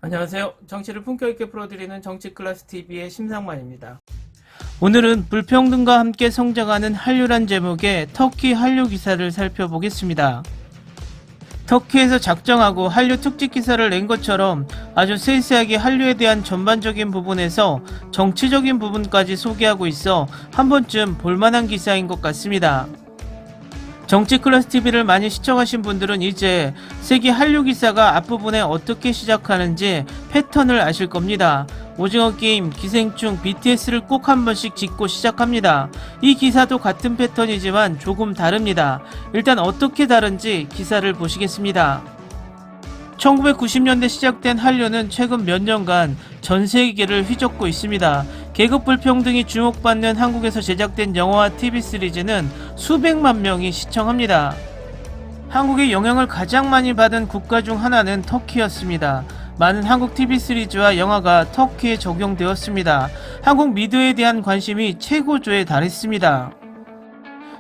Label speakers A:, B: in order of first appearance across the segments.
A: 안녕하세요. 정치를 품격 있게 풀어드리는 정치클래스TV의 심상만입니다. 오늘은 불평등과 함께 성장하는 한류란 제목의 터키 한류 기사를 살펴보겠습니다. 터키에서 작정하고 한류 특집 기사를 낸 것처럼 아주 세세하게 한류에 대한 전반적인 부분에서 정치적인 부분까지 소개하고 있어 한 번쯤 볼만한 기사인 것 같습니다. 정치클래스TV를 많이 시청하신 분들은 이제 세계 한류 기사가 앞부분에 어떻게 시작하는지 패턴을 아실 겁니다. 오징어 게임, 기생충, BTS를 꼭 한 번씩 짚고 시작합니다. 이 기사도 같은 패턴이지만 조금 다릅니다. 일단 어떻게 다른지 기사를 보시겠습니다. 1990년대 시작된 한류는 최근 몇 년간 전 세계를 휘젓고 있습니다. 계급 불평등이 주목받는 한국에서 제작된 영화와 TV 시리즈는 수백만 명이 시청합니다. 한국의 영향을 가장 많이 받은 국가 중 하나는 터키였습니다. 많은 한국 TV 시리즈와 영화가 터키에 적용되었습니다. 한국 미디어에 대한 관심이 최고조에 달했습니다.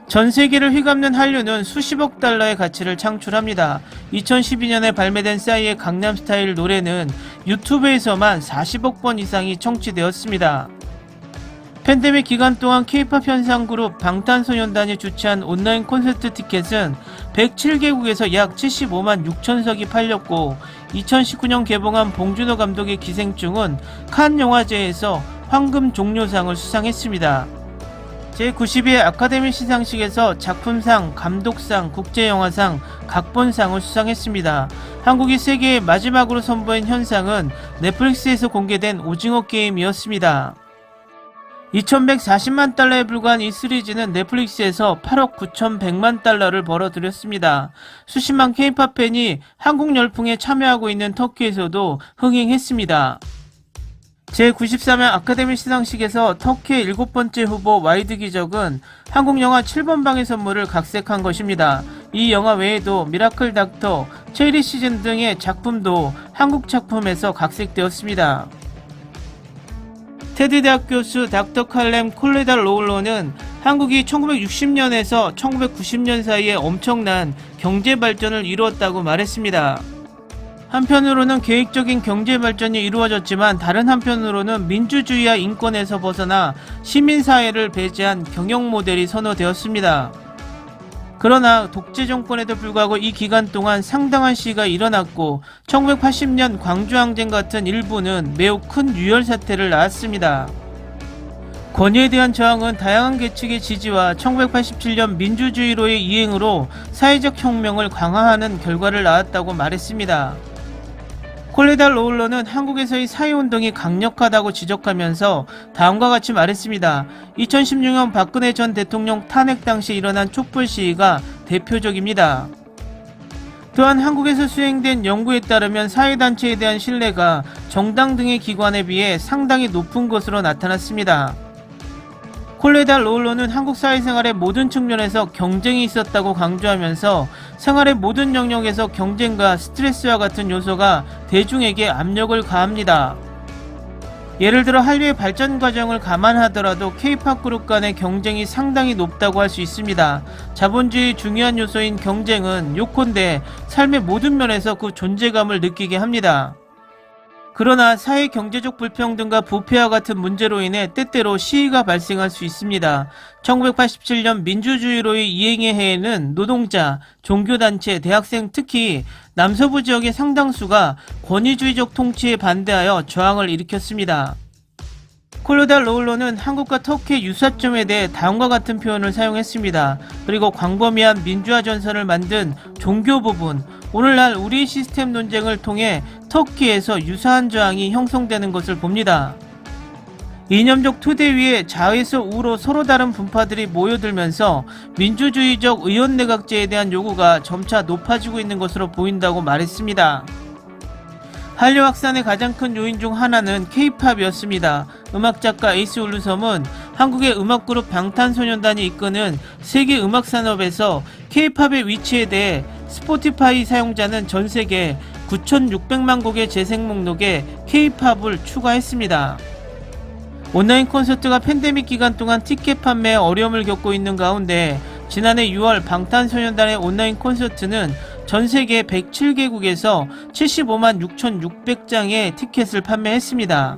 A: 전 세계를 휘감는 한류는 수십억 달러의 가치를 창출합니다. 2012년에 발매된 싸이의 강남스타일 노래는 유튜브에서만 40억 번 이상이 청취되었습니다. 팬데믹 기간 동안 K-POP 현상 그룹 방탄소년단이 주최한 온라인 콘서트 티켓은 107개국에서 약 75만 6천석이 팔렸고 2019년 개봉한 봉준호 감독의 기생충은 칸 영화제에서 황금 종려상을 수상했습니다. 제92회 아카데미 시상식에서 작품상, 감독상, 국제영화상, 각본상을 수상했습니다. 한국이 세계에 마지막으로 선보인 현상은 넷플릭스에서 공개된 오징어 게임이었습니다. 2140만 달러에 불과한 이 시리즈는 넷플릭스에서 8억 9100만 달러를 벌어들였습니다. 수십만 K-POP 팬이 한국 열풍에 참여하고 있는 터키에서도 흥행했습니다. 제93회 아카데미 시상식에서 터키의 7번째 후보 와이드 기적은 한국 영화 7번 방의 선물을 각색한 것입니다. 이 영화 외에도 미라클 닥터, 체리 시즌 등의 작품도 한국 작품에서 각색되었습니다. 테드 대학 교수 닥터 칼렘 콜레다 로울러는 한국이 1960년에서 1990년 사이에 엄청난 경제 발전을 이루었다고 말했습니다. 한편으로는 계획적인 경제 발전이 이루어졌지만 다른 한편으로는 민주주의와 인권에서 벗어나 시민사회를 배제한 경영 모델이 선호되었습니다. 그러나 독재 정권에도 불구하고 이 기간 동안 상당한 시위가 일어났고 1980년 광주항쟁 같은 일부는 매우 큰 유혈 사태를 낳았습니다. 권위에 대한 저항은 다양한 계층의 지지와 1987년 민주주의로의 이행으로 사회적 혁명을 강화하는 결과를 낳았다고 말했습니다. 콜레다 로울러는 한국에서의 사회운동이 강력하다고 지적하면서 다음과 같이 말했습니다. 2016년 박근혜 전 대통령 탄핵 당시 일어난 촛불 시위가 대표적입니다. 또한 한국에서 수행된 연구에 따르면 사회단체에 대한 신뢰가 정당 등의 기관에 비해 상당히 높은 것으로 나타났습니다. 콜레다 로울러는 한국 사회생활의 모든 측면에서 경쟁이 있었다고 강조하면서 생활의 모든 영역에서 경쟁과 스트레스와 같은 요소가 대중에게 압력을 가합니다. 예를 들어 한류의 발전 과정을 감안하더라도 K-POP 그룹 간의 경쟁이 상당히 높다고 할 수 있습니다. 자본주의의 중요한 요소인 경쟁은 요컨대 삶의 모든 면에서 그 존재감을 느끼게 합니다. 그러나 사회 경제적 불평등과 부패와 같은 문제로 인해 때때로 시위가 발생할 수 있습니다. 1987년 민주주의로의 이행의 해에는 노동자, 종교단체, 대학생 특히 남서부 지역의 상당수가 권위주의적 통치에 반대하여 저항을 일으켰습니다. 콜레다 로울러는 한국과 터키의 유사점에 대해 다음과 같은 표현을 사용했습니다. 그리고 광범위한 민주화 전선을 만든 종교 부분, 오늘날 우리 시스템 논쟁을 통해 터키에서 유사한 저항이 형성되는 것을 봅니다. 이념적 토대 위에 좌에서 우로 서로 다른 분파들이 모여들면서 민주주의적 의원내각제에 대한 요구가 점차 높아지고 있는 것으로 보인다고 말했습니다. 한류 확산의 가장 큰 요인 중 하나는 K-POP이었습니다. 음악작가 에이스 울루섬은 한국의 음악그룹 방탄소년단이 이끄는 세계 음악산업에서 K-POP의 위치에 대해 스포티파이 사용자는 전세계 9,600만 곡의 재생 목록에 K-POP을 추가했습니다. 온라인 콘서트가 팬데믹 기간 동안 티켓 판매에 어려움을 겪고 있는 가운데 지난해 6월 방탄소년단의 온라인 콘서트는 전 세계 107개국에서 75만 6,600장의 티켓을 판매했습니다.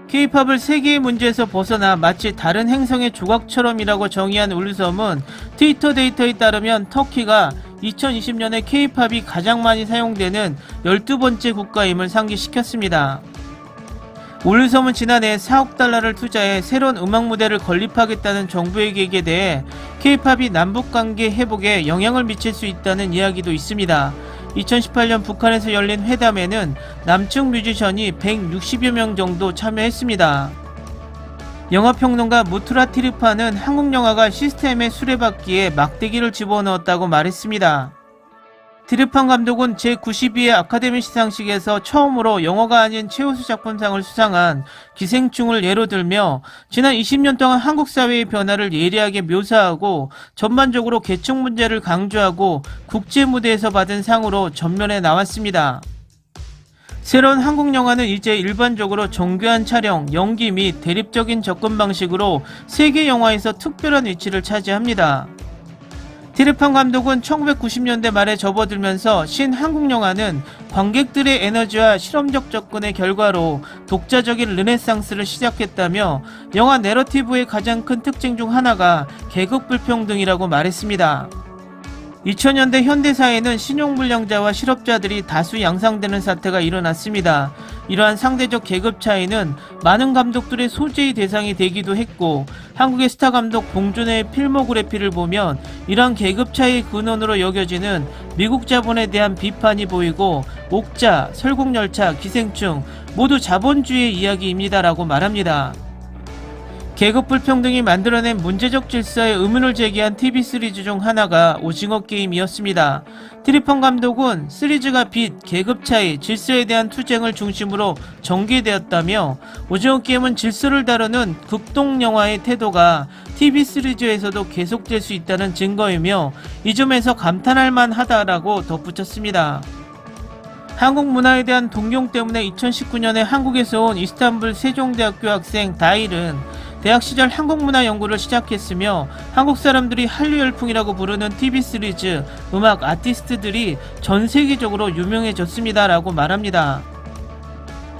A: K-팝을 세계의 문제에서 벗어나 마치 다른 행성의 조각처럼이라고 정의한 울루섬은 트위터 데이터에 따르면 터키가 2020년에 K-팝이 가장 많이 사용되는 12번째 국가임을 상기시켰습니다. 울루섬은 지난해 4억 달러를 투자해 새로운 음악 무대를 건립하겠다는 정부의 계획에 대해 K-팝이 남북관계 회복에 영향을 미칠 수 있다는 이야기도 있습니다. 2018년 북한에서 열린 회담에는 남측 뮤지션이 160여 명 정도 참여했습니다. 영화평론가 무투라 티르파는 한국 영화가 시스템의 수레바퀴에 막대기를 집어넣었다고 말했습니다. 티르판 감독은 제92회 아카데미 시상식에서 처음으로 영화가 아닌 최우수 작품상을 수상한 기생충을 예로 들며 지난 20년 동안 한국 사회의 변화를 예리하게 묘사하고 전반적으로 계층 문제를 강조하고 국제 무대에서 받은 상으로 전면에 나왔습니다. 새로운 한국 영화는 이제 일반적으로 정교한 촬영, 연기 및 대립적인 접근 방식으로 세계 영화에서 특별한 위치를 차지합니다. 티르판 감독은 1990년대 말에 접어들면서 신한국 영화는 관객들의 에너지와 실험적 접근의 결과로 독자적인 르네상스를 시작했다며 영화 내러티브의 가장 큰 특징 중 하나가 계급 불평등이라고 말했습니다. 2000년대 현대사회는 신용불량자와 실업자들이 다수 양상되는 사태가 일어났습니다. 이러한 상대적 계급 차이는 많은 감독들의 소재의 대상이 되기도 했고 한국의 스타 감독 봉준호의 필모그래피를 보면 이러한 계급 차이의 근원으로 여겨지는 미국 자본에 대한 비판이 보이고 옥자, 설국열차, 기생충 모두 자본주의의 이야기입니다라고 말합니다. 계급 불평등이 만들어낸 문제적 질서에 의문을 제기한 TV 시리즈 중 하나가 오징어 게임이었습니다. 티르판 감독은 시리즈가 빚, 계급 차이, 질서에 대한 투쟁을 중심으로 전개되었다며 오징어 게임은 질서를 다루는 극동 영화의 태도가 TV 시리즈에서도 계속될 수 있다는 증거이며 이 점에서 감탄할 만하다라고 덧붙였습니다. 한국 문화에 대한 동경 때문에 2019년에 한국에서 온 이스탄불 세종대학교 학생 다일은 대학 시절 한국문화 연구를 시작했으며 한국 사람들이 한류 열풍이라고 부르는 TV 시리즈, 음악 아티스트들이 전 세계적으로 유명해졌습니다 라고 말합니다.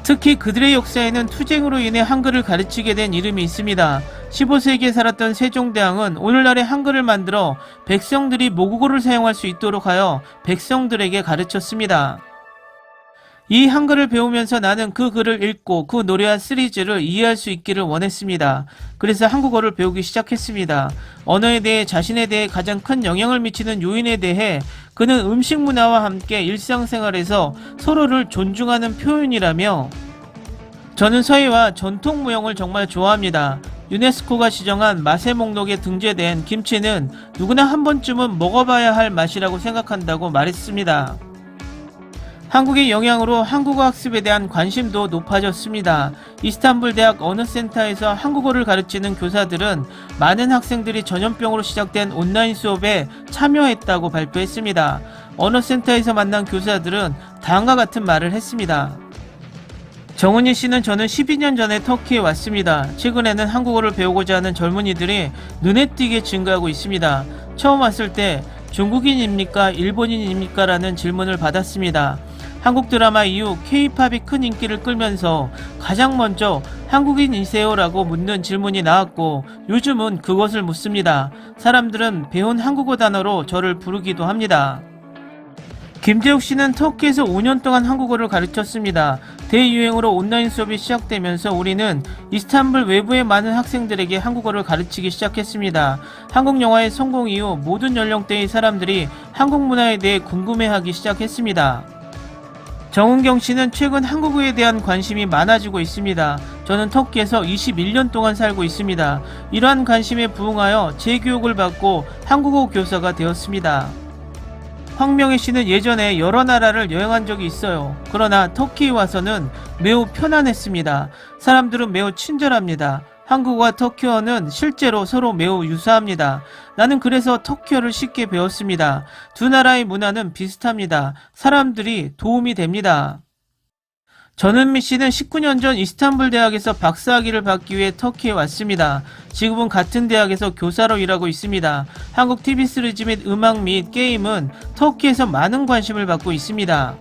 A: 특히 그들의 역사에는 투쟁으로 인해 한글을 가르치게 된 이름이 있습니다. 15세기에 살았던 세종대왕은 오늘날의 한글을 만들어 백성들이 모국어를 사용할 수 있도록 하여 백성들에게 가르쳤습니다. 이 한글을 배우면서 나는 그 글을 읽고 그 노래와 시리즈를 이해할 수 있기를 원했습니다. 그래서 한국어를 배우기 시작했습니다. 언어에 대해 자신에 대해 가장 큰 영향을 미치는 요인에 대해 그는 음식 문화와 함께 일상생활에서 서로를 존중하는 표현이라며 저는 서예와 전통무용을 정말 좋아합니다. 유네스코가 지정한 맛의 목록에 등재된 김치는 누구나 한 번쯤은 먹어봐야 할 맛이라고 생각한다고 말했습니다. 한국의 영향으로 한국어 학습에 대한 관심도 높아졌습니다. 이스탄불 대학 언어센터에서 한국어를 가르치는 교사들은 많은 학생들이 전염병으로 시작된 온라인 수업에 참여했다고 발표했습니다. 언어센터에서 만난 교사들은 다음과 같은 말을 했습니다. 정은희 씨는 저는 12년 전에 터키에 왔습니다. 최근에는 한국어를 배우고자 하는 젊은이들이 눈에 띄게 증가하고 있습니다. 처음 왔을 때 중국인입니까? 일본인입니까? 라는 질문을 받았습니다. 한국 드라마 이후 K-팝이 큰 인기를 끌면서 가장 먼저 한국인이세요? 라고 묻는 질문이 나왔고 요즘은 그것을 묻습니다. 사람들은 배운 한국어 단어로 저를 부르기도 합니다. 김재욱 씨는 터키에서 5년 동안 한국어를 가르쳤습니다. 대유행으로 온라인 수업이 시작되면서 우리는 이스탄불 외부의 많은 학생들에게 한국어를 가르치기 시작했습니다. 한국 영화의 성공 이후 모든 연령대의 사람들이 한국 문화에 대해 궁금해하기 시작했습니다. 정은경 씨는 최근 한국어에 대한 관심이 많아지고 있습니다. 저는 터키에서 21년 동안 살고 있습니다. 이러한 관심에 부응하여 재교육을 받고 한국어 교사가 되었습니다. 황명희 씨는 예전에 여러 나라를 여행한 적이 있어요. 그러나 터키에 와서는 매우 편안했습니다. 사람들은 매우 친절합니다. 한국어와 터키어는 실제로 서로 매우 유사합니다. 나는 그래서 터키어를 쉽게 배웠습니다. 두 나라의 문화는 비슷합니다. 사람들이 도움이 됩니다. 전은미 씨는 19년 전 이스탄불 대학에서 박사학위를 받기 위해 터키에 왔습니다. 지금은 같은 대학에서 교사로 일하고 있습니다. 한국 TV 시리즈 및 음악 및 게임은 터키에서 많은 관심을 받고 있습니다.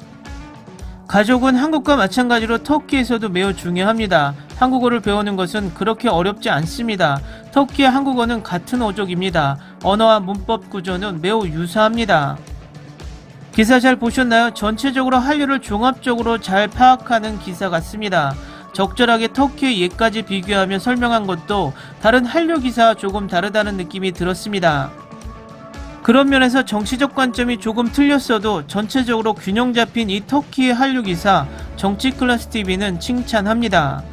A: 가족은 한국과 마찬가지로 터키에서도 매우 중요합니다. 한국어를 배우는 것은 그렇게 어렵지 않습니다. 터키와 한국어는 같은 어족입니다. 언어와 문법 구조는 매우 유사합니다. 기사 잘 보셨나요? 전체적으로 한류를 종합적으로 잘 파악하는 기사 같습니다. 적절하게 터키의 예까지 비교하며 설명한 것도 다른 한류 기사와 조금 다르다는 느낌이 들었습니다. 그런 면에서 정치적 관점이 조금 틀렸어도 전체적으로 균형 잡힌 이 터키의 한류 기사 정치클래스TV는 칭찬합니다.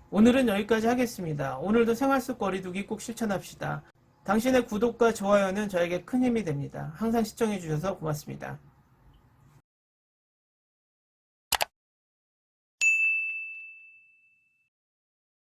A: 오늘은 여기까지 하겠습니다. 오늘도 생활 속 거리두기 꼭 실천합시다. 당신의 구독과 좋아요는 저에게 큰 힘이 됩니다. 항상 시청해주셔서 고맙습니다.